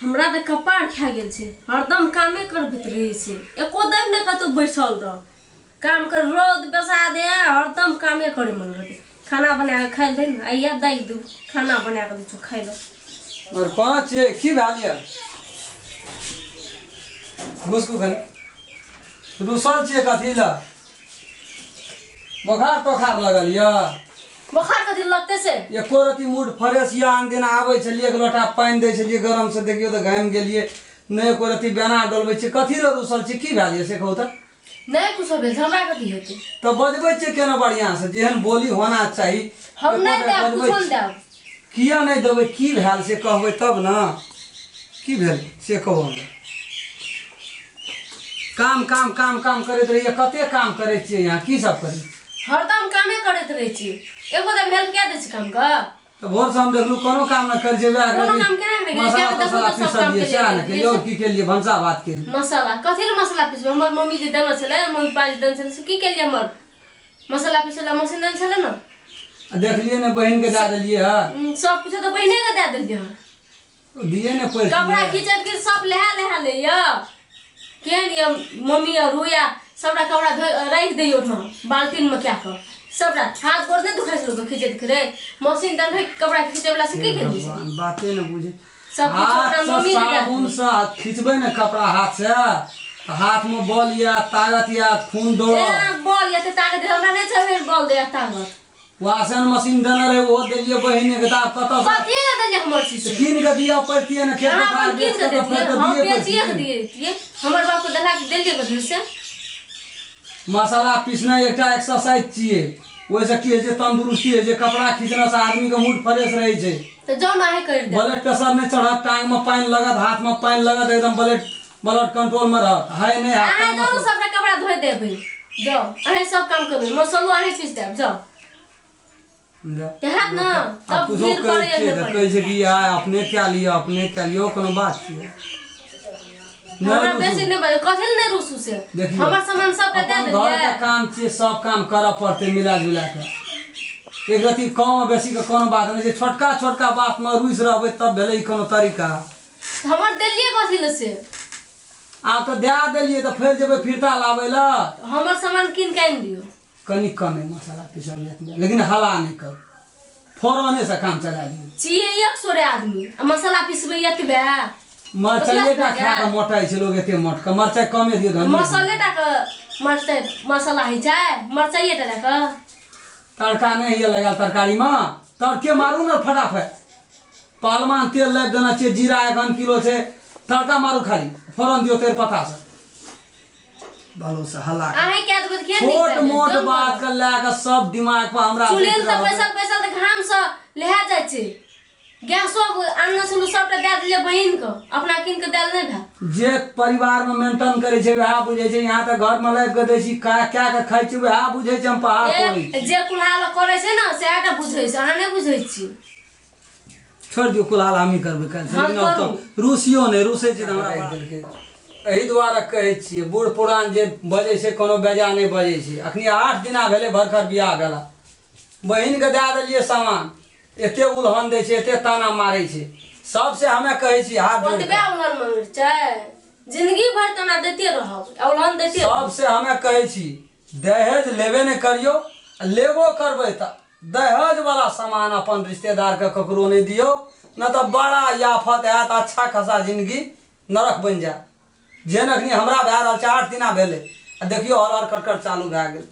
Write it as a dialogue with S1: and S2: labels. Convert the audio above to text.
S1: हमरा त कपाड़ खा गेल छै, हरदम कामे करबैत रहै छै, एको दम ने कतौ बैसल रह। काम कर रोद बसा दे, हरदम कामे करे मन रहते। खाना बना के खाइ दे ना, आइया दाइ दू खाना बना के दू खाइ लो।
S2: और पांच की भालिया घुसकू खन रुसल छे कथी ला बुखार तोखार लगल या
S1: बुखार कथी लगते से
S2: एको रती मूड फ्रेश या आन दिन आबै छलिए एक लोटा पानी दै छलिए गरम से देखियो त घाम गेलिए नै एको रती बेना डलबै छे कथी ला रुसल छे की भालिया से कहू त
S1: नहीं कुछ भेल हमरा कथी हेतै
S2: त बजबै छे केना बढ़िया से जेहन बोली होना चाहिए
S1: हम नहीं देब कुछ नहीं देब
S2: किया नहीं देबै की भेल से कहबै तब ना की भेल से कहू हमरा काम काम काम काम करैत रहिए कते काम करै छियै यहाँ की सब करी
S1: हरदम कामे करैत रहै छी एगो त भेल क्या दै छी काम का
S2: तो भोर से हम देखलू कोनो काम न कर जेबे
S1: कोनो काम केना नहीं करे
S2: मसाला
S1: क्या
S2: मसाला
S1: सब काम
S2: पीस दिए चाह न के यो की के लिए भंसा बात के
S1: मसाला कथी ले मसाला पीसबे हमर मम्मी जे देने छले मम्मी पाज देने छले से की के लिए हमर मसाला पीसला मशीन देने छले ना
S2: देखलिए ने बहन के दे देलिए ह
S1: सब कुछ तो बहने के दे देलिए ह
S2: दिए ने पैसा
S1: कपड़ा खींचत के सब लेहा ले या केन ये मम्मी और रुया सबरा कपड़ा रख दियो ना बाल्टीन में क्या कर सबरा हाथ गोड़ नहीं दुखाई से लोग खींचत करे मशीन दन कपड़ा खींचे वाला से की करी
S2: बातें न बुझे
S1: सब कुछ अपना मम्मी के
S2: साबुन से खींचबे न कपड़ा हाथ से हाथ में बॉल या ताकत या खून दौड़
S1: बॉल या ताकत हमरा नहीं छबे बॉल दे ताकत
S2: वासन मशीन देने रहे वो देलिए बहिने के दाब कत से
S1: कथी ले देलिए हमर चीज
S2: कीन के दिया पड़ती है न खेत
S1: हां
S2: में
S1: कीन के देलिए हम बेचिए के दिए हमर बाप को दला के देलिए बदल से
S2: मसाला पीसना एकटा एक्सरसाइज छिए वैसे की जे तंदुरुस्ती है जे कपड़ा खींचना से आदमी का मूड फ्रेश रहे छे
S1: तो जो ना है कर दे
S2: ब्लड प्रेशर में चढ़त टांग में पानी लगत हाथ में पानी लगत एकदम ब्लड कंट्रोल में रहत है नहीं
S1: आए दोनों सब कपड़ा धोई देबे जाओ आए सब काम करबे मसालो आए पीस देब जाओ हाथ ना तब फिर करे
S2: ये कह जे कि अपने क्या लिया कोनो बात छिए
S1: हमरा बेसी नहीं बजे कथि नहीं रुसु से हमर सामान सब के दे देलिए
S2: घर का काम छिए सब काम करऽ पड़ते मिला जुला के एक रती कम बेसी के कोनो बात नहीं छोटका छोटका बात में रुइस रहबे तब भेलै कोनो तरीका
S1: हमर देलिए कथि ले से
S2: आ तो दे देलिए तो फिर जेबे फिरता लाबै ला
S1: हमर सामान किन के आइन दियो
S2: कनी कम है मसाला पीसल लेकिन हला नहीं कर फौरने से काम चला दियो
S1: छिए 100 आदमी मसाला पीसबे एतबे
S2: मरचाई टा खा के मोटाई छै लोग एते मोट के मरचाई कमे दियो धन
S1: मसाले टा के मरचाई मसाला है जाय मरचाई टा के
S2: तड़का नहीं है लगा तरकारी में तड़के मारू ना फटाफट पालमान तेल लग देना चाहिए जीरा 1 किलो से तड़का मारू खाली फौरन दियो तेरे पता से बालो से हल्ला
S1: आहे क्या तो के
S2: छोट मोट बात के ला के सब दिमाग पर हमरा
S1: चुलेल त पैसा पैसा त घाम से लेहा जाय छै गैसो अन्ना सुनु सब दे दिले बहिन को अपना किन के देल नहीं भा
S2: जे परिवार में मेंटेन करे छै वह बुझे छै यहाँ त घर में लाइब के दै छी क्या के खाइ छी वह बुझे छै हम पहाड़ कोरी
S1: जे कुल्हाल करे छै ना से आटा बुझै छै अहाँ नहीं बुझै छी
S2: छोड़ दियो कुल्हाल हम ही करबे काल लेकिन अब तो रूसियो ने रूसे छै हमरा एही द्वारा कहै छी बूढ़ पुरान जे बजे छै कोनो बेजा नहीं बजे छै अखनी 8 दिना भेले भरखर बियाह गेला बहिन के दे देलिए सामान एते उलहन दे छै एते ताना मारै छै सबसे हमें कहै छी हाथ जोड़
S1: ओतबे उलहन मारै छै जिंदगी भर तना देते रहब उलहन देते
S2: सबसे हमें कहै छी दहेज लेबे नहीं करियो लेबो करबै त दहेज वाला सामान अपन रिश्तेदार के ककरो नहीं दियो न तो बड़ा याफत हैत अच्छा खासा जिंदगी नरक बन जाए जेन अखनी हमरा भए रहल छै 8 दिना भेले आ देखियो हर हर कटकट चालू भए गेल